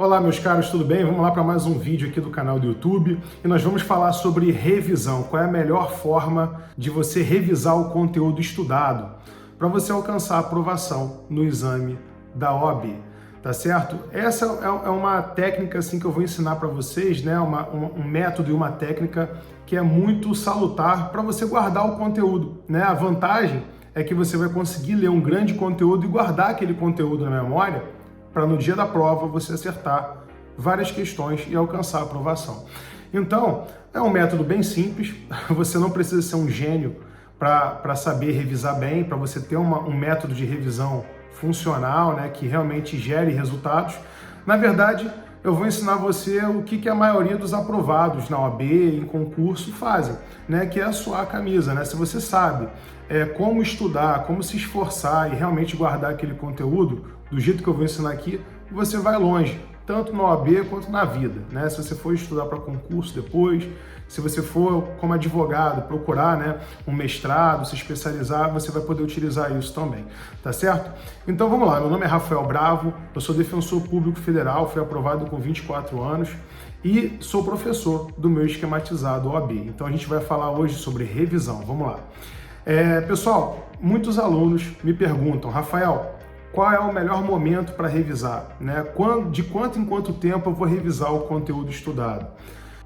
Olá meus caros, tudo bem? Vamos lá para mais um vídeo aqui do canal do YouTube e nós vamos falar sobre revisão. Qual é a melhor forma de você revisar o conteúdo estudado para você alcançar a aprovação no exame da OAB, tá certo? Essa é uma técnica assim que eu vou ensinar para vocês, né? Um método e uma técnica que é muito salutar para você guardar o conteúdo, né? A vantagem é que você vai conseguir ler um grande conteúdo e guardar aquele conteúdo na memória para no dia da prova você acertar várias questões e alcançar a aprovação. Então, é um método bem simples, você não precisa ser um gênio para saber revisar bem, para você ter um método de revisão funcional, né, que realmente gere resultados. Na verdade, eu vou ensinar você o que a maioria dos aprovados na OAB, em concurso, fazem, né, que é suar a camisa, né? Se você sabe como estudar, como se esforçar e realmente guardar aquele conteúdo do jeito que eu vou ensinar aqui, você vai longe, tanto na OAB quanto na vida, né? Se você for estudar para concurso depois, se você for como advogado procurar, né, um mestrado, se especializar, você vai poder utilizar isso também, tá certo? Então vamos lá, meu nome é Rafael Bravo, eu sou defensor público federal, fui aprovado com 24 anos e sou professor do meu esquematizado OAB. Então a gente vai falar hoje sobre revisão, vamos lá. Pessoal, muitos alunos me perguntam, Rafael, qual é o melhor momento para revisar, né? De quanto em quanto tempo eu vou revisar o conteúdo estudado?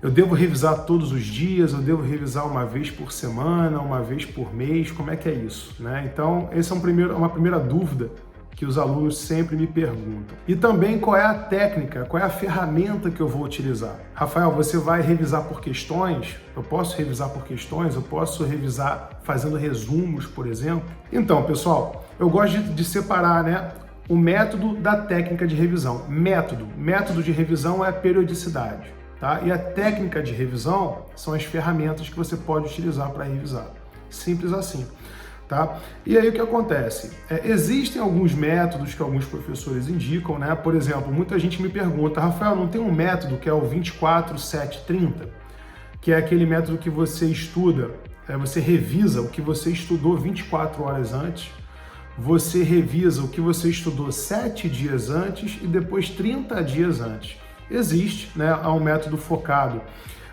Eu devo revisar todos os dias? Eu devo revisar uma vez por semana, uma vez por mês? Como é que é isso, né? Então, essa é uma primeira dúvida que os alunos sempre me perguntam. E também qual é a técnica, qual é a ferramenta que eu vou utilizar? Rafael, você vai revisar por questões? Eu posso revisar por questões? Eu posso revisar fazendo resumos, por exemplo? Então, pessoal, eu gosto de separar, né, o método da técnica de revisão. Método de revisão é a periodicidade, tá? E a técnica de revisão são as ferramentas que você pode utilizar para revisar. Simples assim. Tá? E aí o que acontece? Existem alguns métodos que alguns professores indicam, né? Por exemplo, muita gente me pergunta, Rafael, não tem um método que é o 24-7-30? Que é aquele método que você estuda, você revisa o que você estudou 24 horas antes, você revisa o que você estudou 7 dias antes e depois 30 dias antes. Existe, né? Há um método focado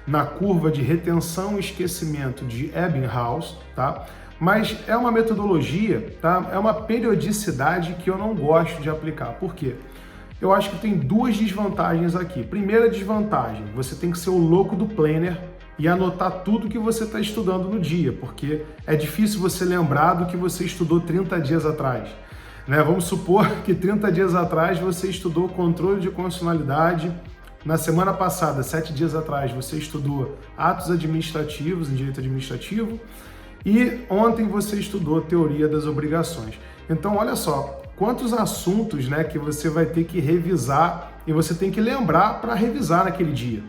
na curva de retenção e esquecimento de Ebbinghaus, tá? Mas é uma metodologia, tá? É uma periodicidade que eu não gosto de aplicar. Por quê? Eu acho que tem duas desvantagens aqui. Primeira desvantagem, você tem que ser o louco do planner e anotar tudo que você está estudando no dia, porque é difícil você lembrar do que você estudou 30 dias atrás, né? Vamos supor que 30 dias atrás você estudou controle de constitucionalidade, na semana passada, 7 dias atrás, você estudou atos administrativos em direito administrativo, e ontem você estudou teoria das obrigações. Então, olha só, quantos assuntos, né, que você vai ter que revisar e você tem que lembrar para revisar naquele dia.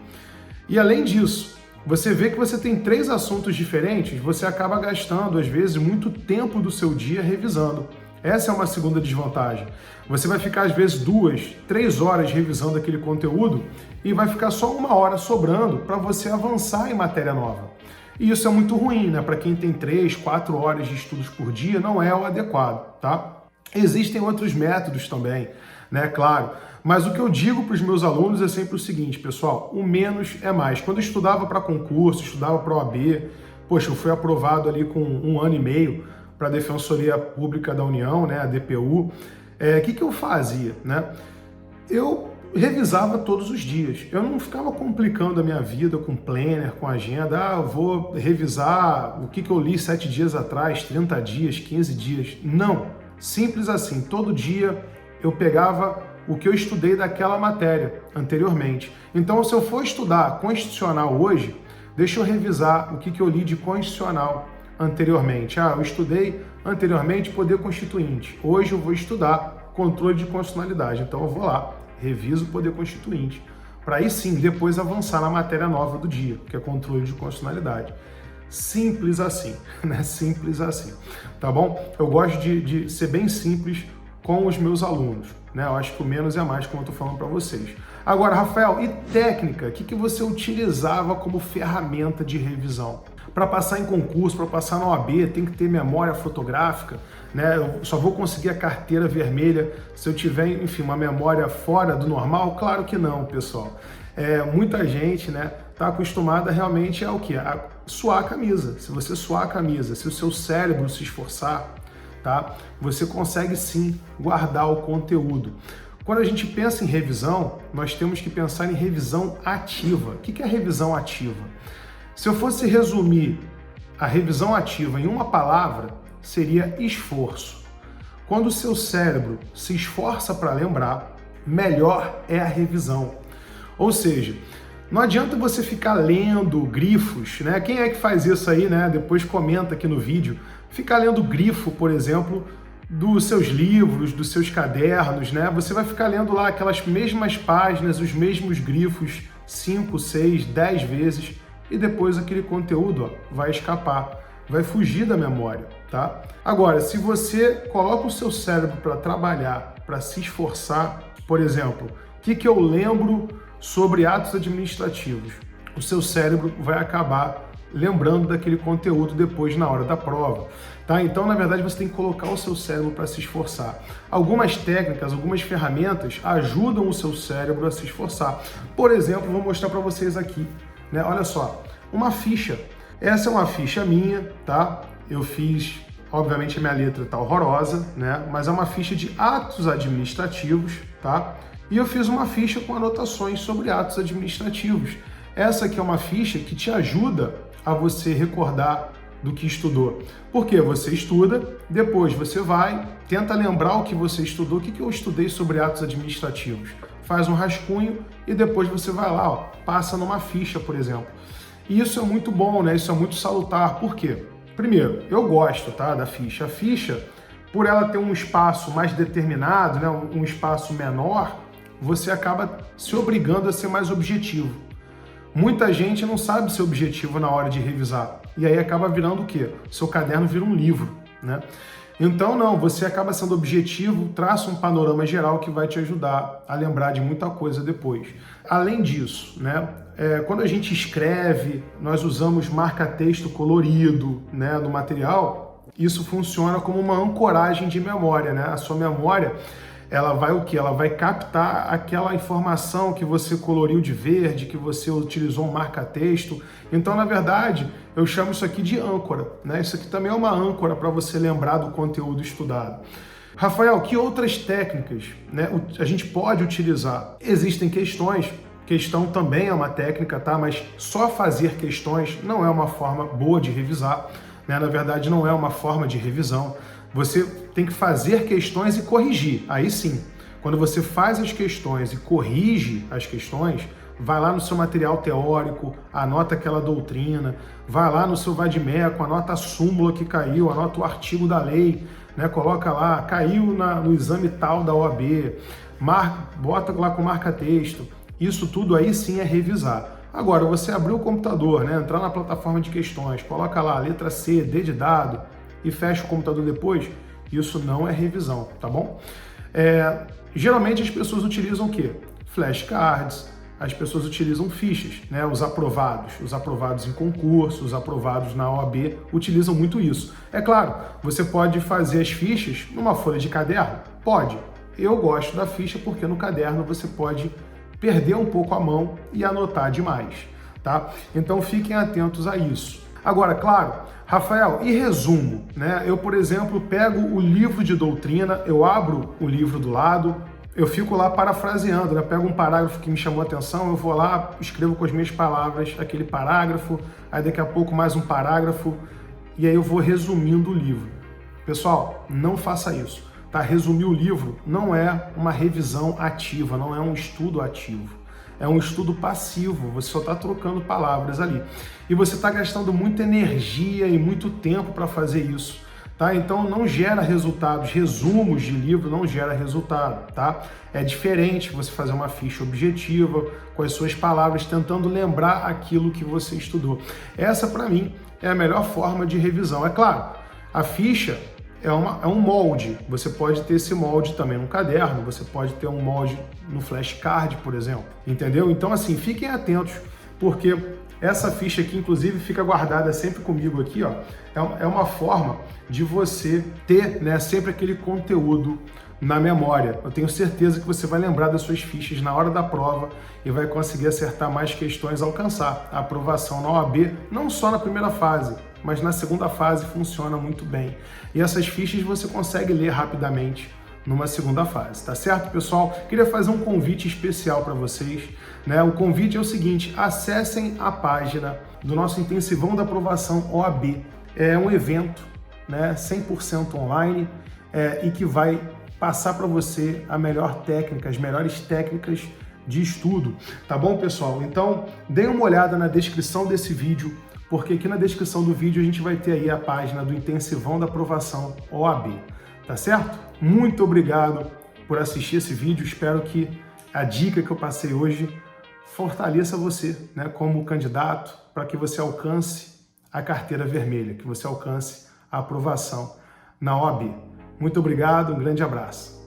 E além disso, você vê que você tem 3 assuntos diferentes, você acaba gastando, às vezes, muito tempo do seu dia revisando. Essa é uma segunda desvantagem. Você vai ficar, às vezes, 2, 3 horas revisando aquele conteúdo e vai ficar só 1 hora sobrando para você avançar em matéria nova. E isso é muito ruim, né? Para quem tem 3, 4 horas de estudos por dia, não é o adequado, tá? Existem outros métodos também, né? Claro. Mas o que eu digo para os meus alunos é sempre o seguinte, pessoal, o menos é mais. Quando eu estudava para concurso, estudava para OAB, poxa, eu fui aprovado ali com 1 ano e meio para a Defensoria Pública da União, né? A DPU. O que eu fazia, né? Eu revisava todos os dias. Eu não ficava complicando a minha vida com planner, com agenda. Eu vou revisar o que eu li 7 dias atrás, 30 dias, 15 dias. Não. Simples assim. Todo dia eu pegava o que eu estudei daquela matéria anteriormente. Então, se eu for estudar constitucional hoje, deixa eu revisar o que eu li de constitucional anteriormente. Eu estudei anteriormente poder constituinte. Hoje eu vou estudar controle de constitucionalidade. Então, eu vou lá, reviso o poder constituinte, para aí sim, depois avançar na matéria nova do dia, que é controle de constitucionalidade. Simples assim, né? Simples assim, tá bom? Eu gosto de ser bem simples com os meus alunos, né? Eu acho que o menos é mais, como eu tô falando para vocês. Agora, Rafael, e técnica? O que você utilizava como ferramenta de revisão? Para passar em concurso, para passar na OAB, tem que ter memória fotográfica, né? Eu só vou conseguir a carteira vermelha se eu tiver, enfim, uma memória fora do normal? Claro que não, pessoal. Muita gente, né, está acostumada realmente a o quê? A suar a camisa. Se você suar a camisa, se o seu cérebro se esforçar, tá? Você consegue sim guardar o conteúdo. Quando a gente pensa em revisão, nós temos que pensar em revisão ativa. O que é revisão ativa? Se eu fosse resumir a revisão ativa em uma palavra, seria esforço. Quando o seu cérebro se esforça para lembrar, melhor é a revisão. Ou seja, não adianta você ficar lendo grifos, né? Quem é que faz isso aí, né? Depois comenta aqui no vídeo. Ficar lendo grifo, por exemplo, dos seus livros, dos seus cadernos, né? Você vai ficar lendo lá aquelas mesmas páginas, os mesmos grifos 5, 6, 10 vezes e depois aquele conteúdo vai escapar, vai fugir da memória, tá? Agora, se você coloca o seu cérebro para trabalhar, para se esforçar, por exemplo, o que eu lembro sobre atos administrativos? O seu cérebro vai acabar lembrando daquele conteúdo depois na hora da prova, tá? Então, na verdade, você tem que colocar o seu cérebro para se esforçar. Algumas técnicas, algumas ferramentas ajudam o seu cérebro a se esforçar. Por exemplo, vou mostrar para vocês aqui, né? Olha só, uma ficha. Essa é uma ficha minha, tá? Eu fiz, obviamente a minha letra tá horrorosa, né? Mas é uma ficha de atos administrativos, tá? E eu fiz uma ficha com anotações sobre atos administrativos. Essa aqui é uma ficha que te ajuda a você recordar do que estudou. Porque você estuda, depois você vai, tenta lembrar o que você estudou, o que eu estudei sobre atos administrativos. Faz um rascunho e depois você vai lá, ó, passa numa ficha, por exemplo. E isso é muito bom, né? Isso é muito salutar. Por quê? Primeiro, eu gosto, tá, da ficha. A ficha, por ela ter um espaço mais determinado, né, um espaço menor, você acaba se obrigando a ser mais objetivo. Muita gente não sabe ser objetivo na hora de revisar. E aí acaba virando o quê? Seu caderno vira um livro, né? Então não, você acaba sendo objetivo, traça um panorama geral que vai te ajudar a lembrar de muita coisa depois. Além disso, né, quando a gente escreve, nós usamos marca-texto colorido, né, no material, isso funciona como uma ancoragem de memória, né? A sua memória, ela vai o quê? Ela vai captar aquela informação que você coloriu de verde, que você utilizou um marca-texto. Então, na verdade, eu chamo isso aqui de âncora, né? Isso aqui também é uma âncora para você lembrar do conteúdo estudado. Rafael, que outras técnicas, né, a gente pode utilizar? Existem questões. Questão também é uma técnica, tá? Mas só fazer questões não é uma forma boa de revisar, né? Na verdade, não é uma forma de revisão. Você tem que fazer questões e corrigir. Aí sim, quando você faz as questões e corrige as questões, vai lá no seu material teórico, anota aquela doutrina, vai lá no seu vadimeco, anota a súmula que caiu, anota o artigo da lei, né? Coloca lá, caiu no exame tal da OAB, bota lá com marca-texto. Isso tudo aí sim é revisar. Agora, você abrir o computador, né? Entrar na plataforma de questões, coloca lá letra C, D de dado, e fecha o computador depois, isso não é revisão, tá bom? Geralmente as pessoas utilizam o quê? Flashcards, as pessoas utilizam fichas, né? Os aprovados em concurso, os aprovados na OAB utilizam muito isso. É claro, você pode fazer as fichas numa folha de caderno? Pode. Eu gosto da ficha porque no caderno você pode perder um pouco a mão e anotar demais, tá? Então fiquem atentos a isso. Agora, claro, Rafael, e resumo, né? Eu, por exemplo, pego o livro de doutrina, eu abro o livro do lado, eu fico lá parafraseando, né? Pego um parágrafo que me chamou a atenção, eu vou lá, escrevo com as minhas palavras aquele parágrafo, aí daqui a pouco mais um parágrafo, e aí eu vou resumindo o livro. Pessoal, não faça isso, tá? Resumir o livro não é uma revisão ativa, não é um estudo ativo. É um estudo passivo, você só está trocando palavras ali. E você está gastando muita energia e muito tempo para fazer isso, tá? Então não gera resultados, resumos de livro não gera resultado, tá? É diferente você fazer uma ficha objetiva, com as suas palavras, tentando lembrar aquilo que você estudou. Essa, para mim, é a melhor forma de revisão. É claro, a ficha é um molde, você pode ter esse molde também no caderno, você pode ter um molde no flashcard, por exemplo, entendeu? Então, assim, fiquem atentos, porque Essa ficha aqui, inclusive, fica guardada sempre comigo aqui, ó. É uma forma de você ter, né, sempre aquele conteúdo na memória. Eu tenho certeza que você vai lembrar das suas fichas na hora da prova e vai conseguir acertar mais questões, alcançar a aprovação na OAB, não só na primeira fase, mas na segunda fase funciona muito bem. E essas fichas você consegue ler rapidamente numa segunda fase, tá certo, pessoal? Queria fazer um convite especial para vocês, né? O convite é o seguinte: acessem a página do nosso Intensivão da Aprovação OAB. É um evento, né, 100% online, e que vai passar para você a melhor técnica, as melhores técnicas de estudo, tá bom, pessoal? Então, deem uma olhada na descrição desse vídeo, porque aqui na descrição do vídeo a gente vai ter aí a página do Intensivão da Aprovação OAB, tá certo? Muito obrigado por assistir esse vídeo, espero que a dica que eu passei hoje fortaleça você, né, como candidato, para que você alcance a carteira vermelha, que você alcance a aprovação na OAB. Muito obrigado, um grande abraço.